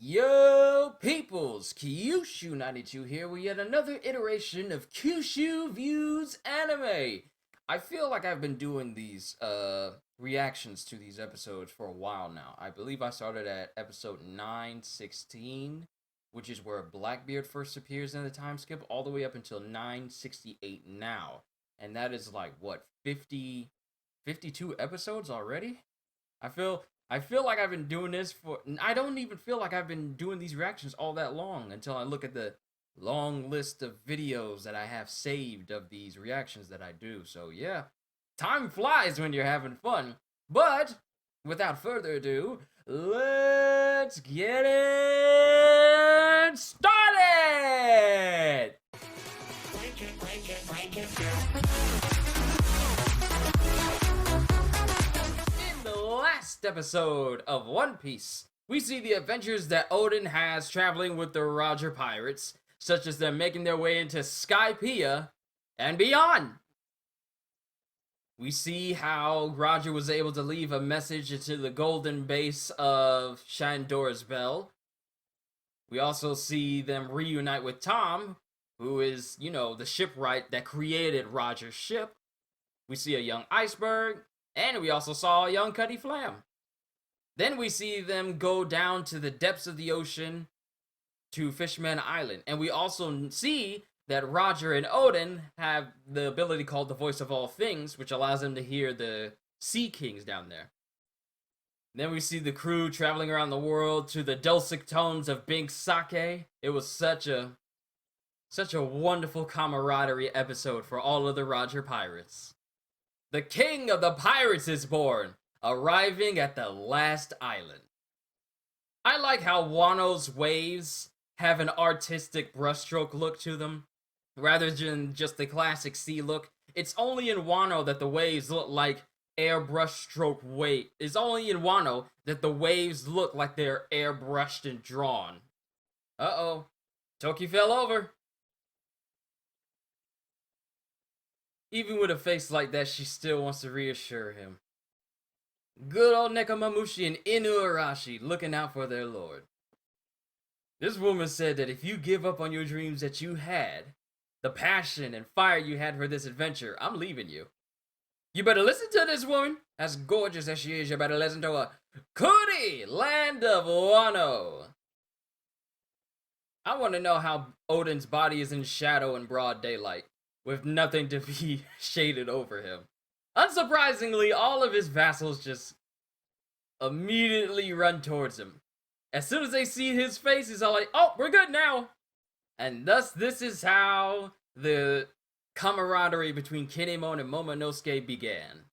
Yo, peoples! Qushu92 here with yet another iteration of Qushu Views Anime. I feel like I've been doing these reactions to these episodes for a while now. I believe I started at episode 916, which is where Blackbeard first appears in the time skip, all the way up until 968 now. And that is like what, 52 episodes already? I feel I feel like I've been doing this for. I don't even feel like I've been doing these reactions all that long until I look at the long list of videos that I have saved of these reactions that I do. So, yeah, time flies when you're having fun. But, without further ado, let's get it started! In the last episode of One Piece, we see the adventures that Oden has traveling with the Roger Pirates, such as them making their way into Skypiea and beyond. We see how Roger was able to leave a message into the golden base of Shandor's Bell. We also see them reunite with Tom, who is, the shipwright that created Roger's ship. We see a young iceberg, and we also saw a young Cutty Flam. Then we see them go down to the depths of the ocean to Fishman Island. And we also see that Roger and Oden have the ability called the Voice of All Things, which allows them to hear the Sea Kings down there. Then we see the crew traveling around the world to the dulcet tones of Bink Sake. It was such a wonderful camaraderie episode for all of the Roger Pirates. The King of the Pirates is born, arriving at the last island. I like how Wano's waves have an artistic brushstroke look to them, rather than just the classic sea look. It's only in Wano that the waves look like airbrush stroke wave. It's only in Wano that the waves look like they're airbrushed and drawn. Uh-oh. Toki fell over. Even with a face like that, she still wants to reassure him. Good old Nekomamushi and Inuarashi looking out for their lord. This woman said that if you give up on your dreams that you had, the passion and fire you had for this adventure, I'm leaving you. You better listen to this woman. As gorgeous as she is, you better listen to her. Kuri, land of Wano. I want to know how Oden's body is in shadow in broad daylight, with nothing to be shaded over him. Unsurprisingly, all of his vassals just immediately run towards him. As soon as they see his face, he's all like, oh, we're good now. And thus, this is how the camaraderie between Kinemon and Momonosuke began.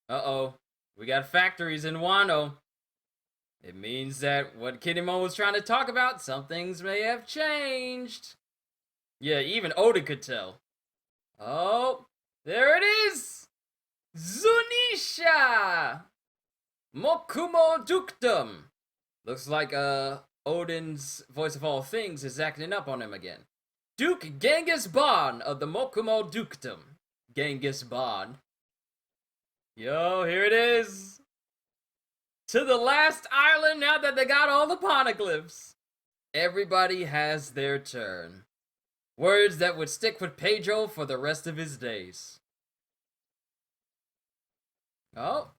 Uh-oh, we got factories in Wano. It means that what Kinemon was trying to talk about, some things may have changed. Yeah, even Oda could tell. Oh, there it is! Zunisha! Mokumo Ductum! Looks like, Oden's Voice of All Things is acting up on him again. Duke Genghis Ban of the Mokumo Ductum. Genghis Ban. Yo, here it is! To the last island now that they got all the poneglyphs. Everybody has their turn. Words that would stick with Pedro for the rest of his days. Oh,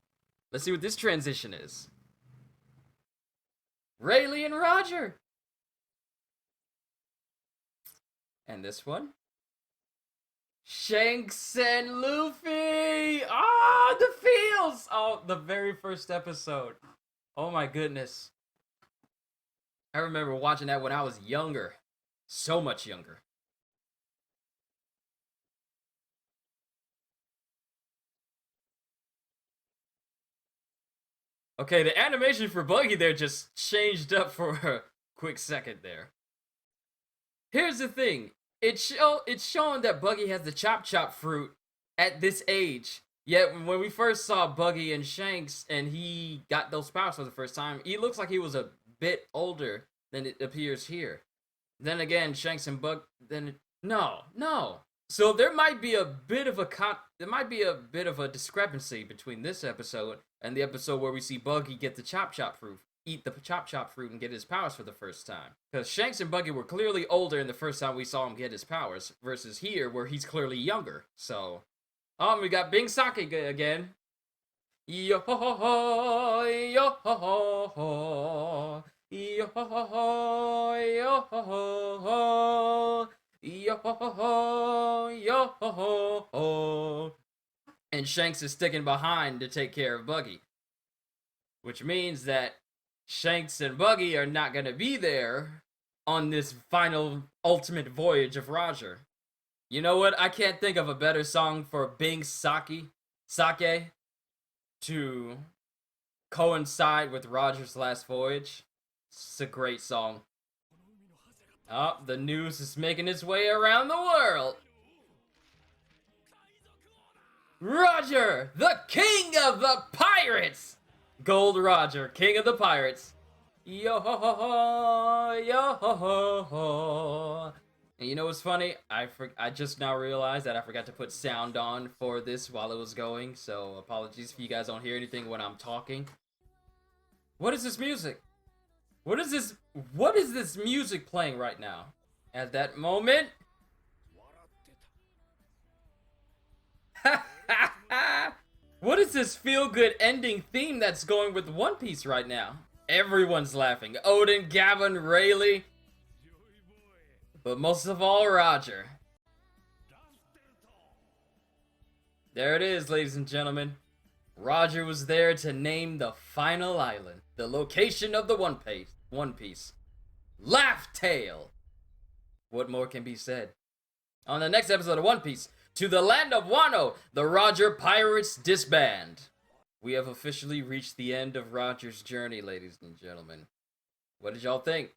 let's see what this transition is. Rayleigh and Roger. And this one? Shanks and Luffy! Ah, the feels! Oh, the very first episode. Oh my goodness. I remember watching that when I was younger. So much younger. Okay, the animation for Buggy there just changed up for a quick second there. Here's the thing. It's showing that Buggy has the Chop Chop fruit at this age. Yet when we first saw Buggy and Shanks and he got those powers for the first time, he looks like he was a bit older than it appears here. Then again, Shanks and no. So there might be a bit of a discrepancy between this episode and the episode where we see Buggy get the Chop Chop fruit. eat the chop chop fruit and get his powers for the first time. Because Shanks and Buggy were clearly older in the first time we saw him get his powers, versus here where he's clearly younger. So, we got Bing Sake again. Yo ho ho ho, yo ho ho ho, yo ho ho ho, yo ho ho ho, yo ho ho ho, yo ho ho ho. And Shanks is sticking behind to take care of Buggy. Which means that Shanks and Buggy are not going to be there on this final ultimate voyage of Roger. You know what? I can't think of a better song for Bing Sake to coincide with Roger's last voyage. It's a great song. Oh, the news is making its way around the world. Roger, the king of the pirates! Gold Roger, king of the pirates. Yo ho ho ho, yo ho ho ho. And you know what's funny? I just now realized that I forgot to put sound on for this while it was going, so apologies if you guys don't hear anything when I'm talking. What is this music? What is this music playing right now? At that moment? What is this feel-good ending theme that's going with One Piece right now? Everyone's laughing. Odin, Gavin, Rayleigh. But most of all, Roger. There it is, ladies and gentlemen. Roger was there to name the final island, the location of the One Piece. Laugh Tale. What more can be said? On the next episode of One Piece, to the land of Wano, the Roger Pirates disband. We have officially reached the end of Roger's journey, ladies and gentlemen. What did y'all think?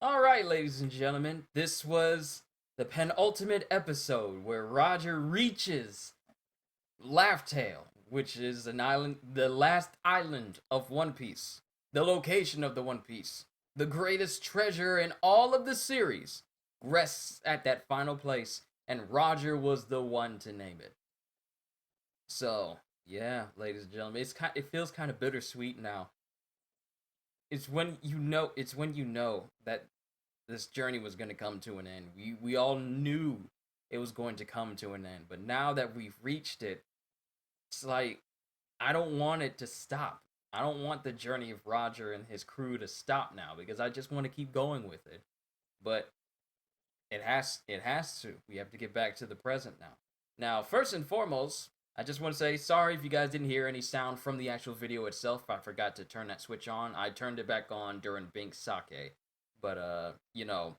Alright, ladies and gentlemen, this was the penultimate episode where Roger reaches Laugh Tale, which is an island, the last island of One Piece, the location of the One Piece, the greatest treasure in all of the series, rests at that final place, and Roger was the one to name it. So, yeah, ladies and gentlemen, it feels kind of bittersweet now. It's when you know that this journey was going to come to an end. We all knew it was going to come to an end, but now that we've reached it, it's like, I don't want it to stop. I don't want the journey of Roger and his crew to stop now, because I just want to keep going with it. But it has to. We have to get back to the present now. Now, first and foremost, I just want to say sorry if you guys didn't hear any sound from the actual video itself. I forgot to turn that switch on. I turned it back on during Bing Sake. But, you know,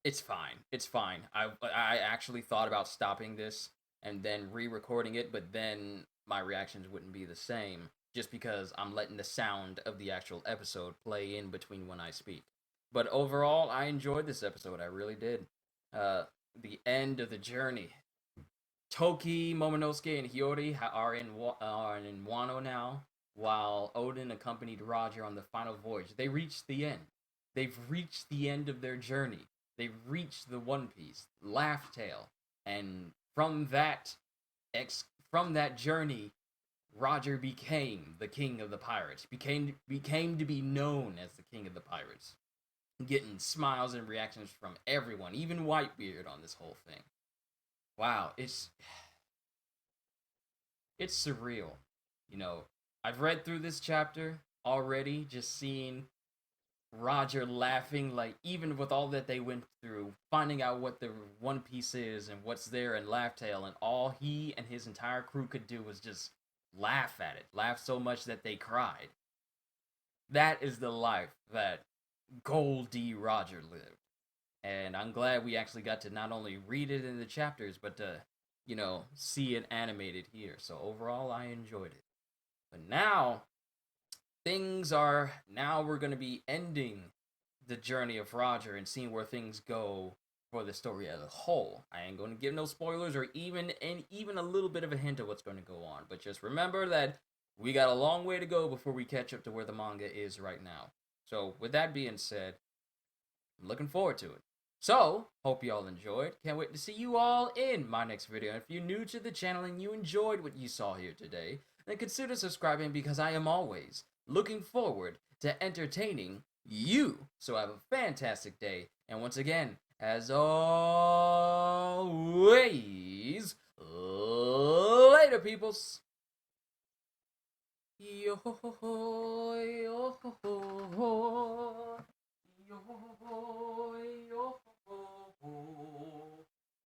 it's fine. It's fine. I actually thought about stopping this and then re-recording it, but then my reactions wouldn't be the same, just because I'm letting the sound of the actual episode play in between when I speak. But overall, I enjoyed this episode. I really did. The end of the journey. Toki, Momonosuke, and Hiyori are in Wano now, while Odin accompanied Roger on the final voyage. They reached the end. They've reached the end of their journey. They've reached the One Piece, Laugh Tale, and from that journey, Roger became the king of the pirates. Became to be known as the king of the pirates, getting smiles and reactions from everyone, even Whitebeard on this whole thing. Wow, it's surreal. You know, I've read through this chapter already, just seeing Roger laughing, like, even with all that they went through, finding out what the One Piece is and what's there in Laugh Tale, and all he and his entire crew could do was just laugh at it. Laugh so much that they cried. That is the life that Gold D. Roger lived. And I'm glad we actually got to not only read it in the chapters, but to, you know, see it animated here. So overall, I enjoyed it. But now, we're going to be ending the journey of Roger and seeing where things go for the story as a whole. I ain't going to give no spoilers or even a little bit of a hint of what's going to go on. But just remember that we got a long way to go before we catch up to where the manga is right now. So with that being said, I'm looking forward to it. So, hope you all enjoyed. Can't wait to see you all in my next video. And if you're new to the channel and you enjoyed what you saw here today, then consider subscribing, because I am always looking forward to entertaining you. So have a fantastic day. And once again, as always, later, peoples. Yo ho ho ho, yo ho ho ho.